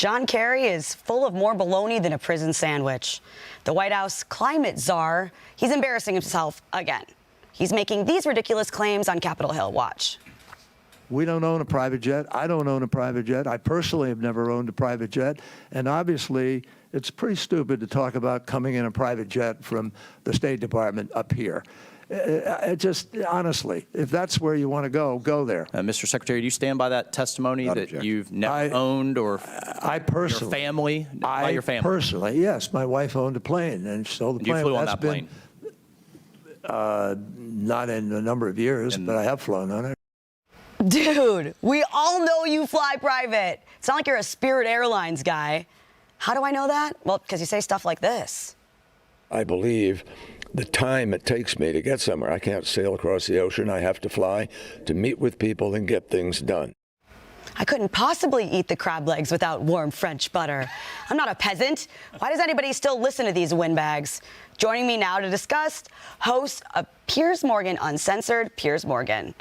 John Kerry is full of more baloney than a prison sandwich. The White House climate czar, he's embarrassing himself again. He's making these ridiculous claims on Capitol Hill. Watch. We don't own a private jet. I don't own a private jet. I personally have never owned a private jet. And obviously, it's pretty stupid to talk about coming in a private jet from the State Department up here. Just honestly, if that's where you want to go, go there. Mr. Secretary, do you stand by that testimony that you've never owned or I personally, your family? By your family? Personally, yes. My wife owned a plane and sold the plane. You flew on that plane? Not in a number of years, but I have flown on it. Dude, we all know you fly private. It's not like you're a Spirit Airlines guy. How do I know that? Well, because you say stuff like this. I believe the time it takes me to get somewhere. I can't sail across the ocean. I have to fly to meet with people and get things done. I couldn't possibly eat the crab legs without warm French butter. I'm not a peasant. Why does anybody still listen to these windbags? Joining me now to discuss, host of Piers Morgan Uncensored, Piers Morgan.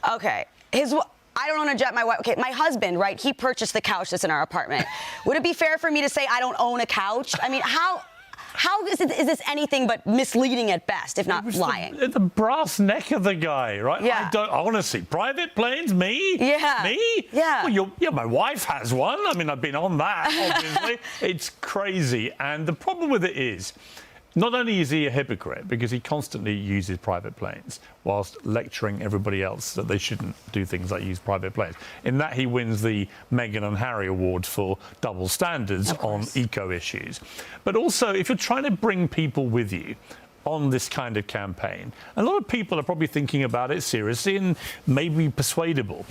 Okay, I don't own a jet. My husband, right? He purchased the couch that's in our apartment. Would it be fair for me to say I don't own a couch? I mean, how is this anything but misleading at best, if not lying? The brass neck of the guy, right? Yeah. I don't honestly. Private planes, me? Yeah. Me? Yeah. Well, my wife has one. I mean, I've been on that, obviously. It's crazy. And the problem with it is, not only is he a hypocrite because he constantly uses private planes whilst lecturing everybody else that they shouldn't do things like use private planes. In that, he wins the Meghan Harry Award for double standards on eco issues. But also, if you're trying to bring people with you on this kind of campaign, a lot of people are probably thinking about it seriously and maybe persuadable.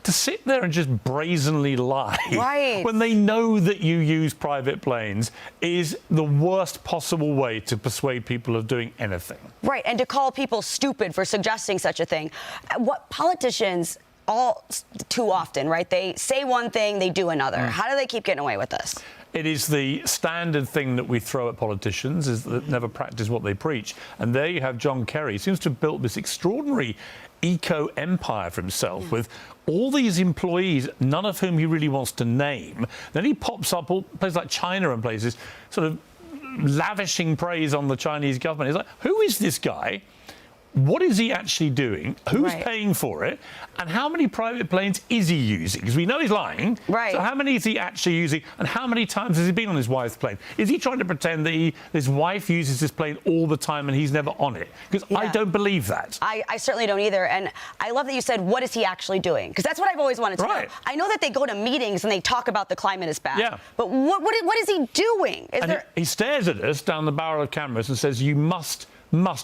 To sit there and just brazenly lie when they know that you use private planes is the worst possible way to persuade people of doing anything. Right, and to call people stupid for suggesting such a thing. What politicians all too often, right? They say one thing, they do another. How do they keep getting away with this? It is the standard thing that we throw at politicians, is that never practice what they preach. And there you have John Kerry. He seems to have built this extraordinary eco-empire for himself with all these employees, none of whom he really wants to name. Then he pops up all places like China and places, sort of lavishing praise on the Chinese government. He's like, who is this guy? What is he actually doing? Who's paying for it? And how many private planes is he using? Because we know he's lying. Right. So how many is he actually using? And how many times has he been on his wife's plane? Is he trying to pretend that his wife uses his plane all the time and he's never on it? Because I don't believe that. I certainly don't either. And I love that you said, what is he actually doing? Because that's what I've always wanted to know. I know that they go to meetings and they talk about the climate is bad. Yeah. But what is he doing? He stares at us down the barrel of cameras and says, you must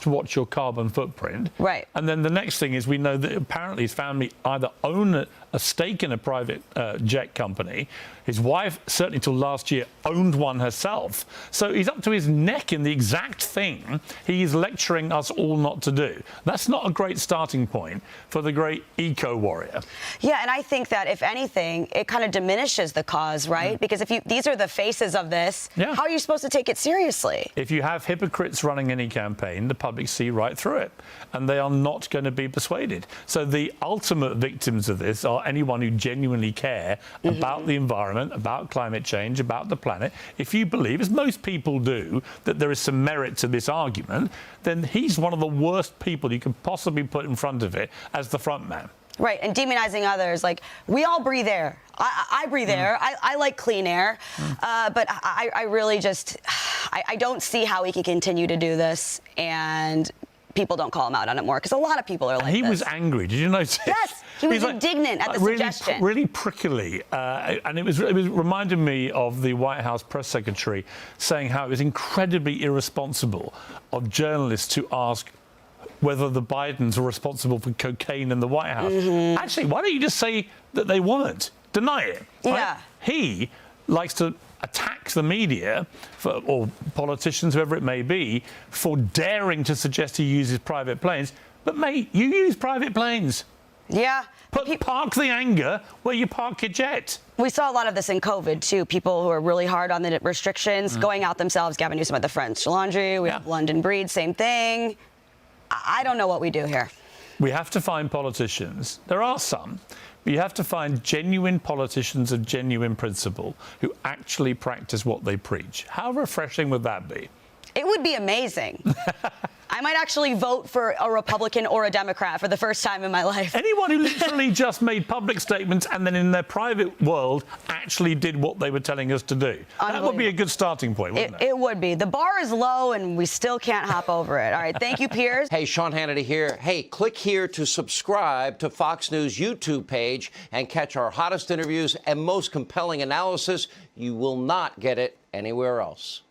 watch your carbon footprint. Right. And then the next thing is we know that apparently his family either own a stake in a private jet company. His wife, certainly till last year, owned one herself. So he's up to his neck in the exact thing he is lecturing us all not to do. That's not a great starting point for the great eco-warrior. Yeah, and I think that, if anything, it kind of diminishes the cause, right? Because if these are the faces of this, how are you supposed to take it seriously? If you have hypocrites running any campaign, the public see right through it, and they are not going to be persuaded. So the ultimate victims of this are anyone who genuinely care about the environment, about climate change, about the planet. If you believe, as most people do, that there is some merit to this argument, then he's one of the worst people you can possibly put in front of it as the front man. Right, and demonizing others, like, we all breathe air. I breathe air. I like clean air. But I really just, I don't see how he can continue to do this and people don't call him out on it more, because a lot of people are like He was angry. Did you notice? Yes, he was indignant at the suggestion. Really prickly. And it was reminded me of the White House press secretary saying how it was incredibly irresponsible of journalists to ask whether the Bidens were responsible for cocaine in the White House. Actually, why don't you just say that they weren't? Deny it. Right? Yeah. He likes to attack the media or politicians, whoever it may be, for daring to suggest he uses private planes. But, mate, you use private planes. Yeah. Park the anger where you park your jet. We saw a lot of this in COVID, too. People who are really hard on the restrictions, going out themselves. Gavin Newsom at the French Laundry. We have London Breed, same thing. I don't know what we do here. We have to find politicians. There are some But you have to find genuine politicians of genuine principle who actually practice what they preach. How refreshing would that be? It would be amazing. I might actually vote for a Republican or a Democrat for the first time in my life. Anyone who literally just made public statements and then in their private world actually did what they were telling us to do. That would be a good starting point, wouldn't it? It would be. The bar is low and we still can't hop over it. All right, thank you, Piers. Hey, Sean Hannity here. Hey, click here to subscribe to Fox News YouTube page and catch our hottest interviews and most compelling analysis. You will not get it anywhere else.